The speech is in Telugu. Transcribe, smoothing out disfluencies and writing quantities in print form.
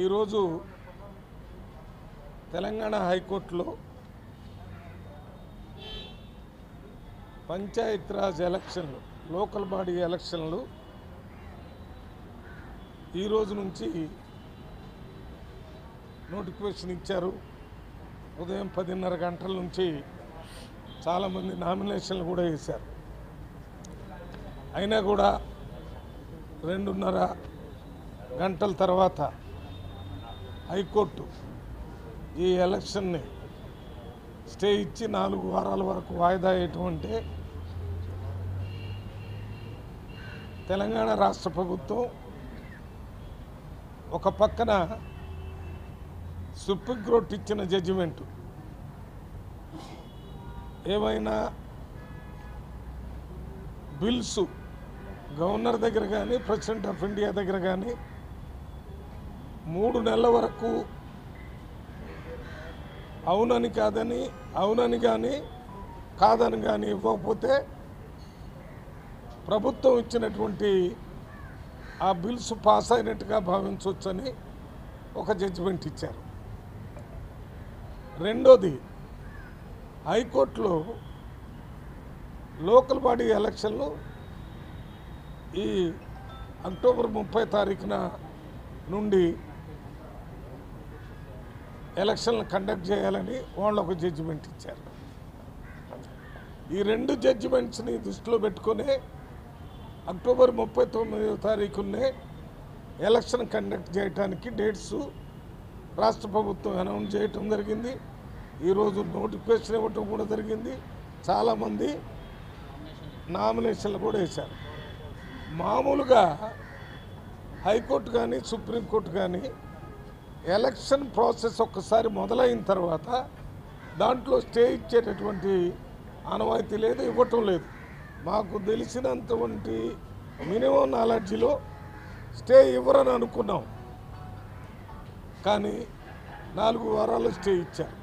ఈరోజు తెలంగాణ హైకోర్టులో పంచాయతీరాజ్ ఎలక్షన్లు, లోకల్ బాడీ ఎలక్షన్లు ఈరోజు నుంచి నోటిఫికేషన్ ఇచ్చారు. ఉదయం 10:30 గంటల నుంచి చాలామంది నామినేషన్లు కూడా వేశారు. అయినా కూడా 2:30 గంటల తర్వాత హైకోర్టు ఈ ఎలక్షన్ని స్టే ఇచ్చి 4 వారాల వరకు వాయిదా వేయటమంటే తెలంగాణ రాష్ట్ర ప్రభుత్వం ఒక పక్కన సుప్రీంకోర్టు ఇచ్చిన జడ్జిమెంటు ఏమైనా బిల్స్ గవర్నర్ దగ్గర కానీ ప్రెసిడెంట్ ఆఫ్ ఇండియా దగ్గర కానీ 3 నెలల వరకు అవునని కానీ కాదని కానీ ఇవ్వకపోతే ప్రభుత్వం ఇచ్చినటువంటి ఆ బిల్స్ పాస్ అయినట్టుగా భావించవచ్చని ఒక జడ్జిమెంట్ ఇచ్చారు. రెండోది, హైకోర్టులో లోకల్ బాడీ ఎలక్షన్లు ఈ అక్టోబర్ 30 తారీఖున నుండి ఎలక్షన్లు కండక్ట్ చేయాలని వాళ్ళు ఒక జడ్జిమెంట్ ఇచ్చారు. ఈ 2 జడ్జిమెంట్స్ని దృష్టిలో పెట్టుకునే అక్టోబర్ 39వ తారీఖునే ఎలక్షన్ కండక్ట్ చేయడానికి డేట్స్ రాష్ట్ర ప్రభుత్వం అనౌన్స్ చేయటం జరిగింది. ఈరోజు నోటిఫికేషన్ ఇవ్వటం కూడా జరిగింది. చాలామంది నామినేషన్లు కూడా వేశారు. మామూలుగా హైకోర్టు కానీ సుప్రీంకోర్టు కానీ ఎలక్షన్ ప్రాసెస్ ఒక్కసారి మొదలైన తర్వాత దాంట్లో స్టే ఇచ్చేటటువంటి ఆనవాయితీ లేదు, ఇవ్వటం లేదు. మాకు తెలిసినంతవంటి మినిమం నాలెడ్జ్లో స్టే ఇవ్వరని అనుకున్నాం, కానీ 4 వారాలు స్టే ఇచ్చారు.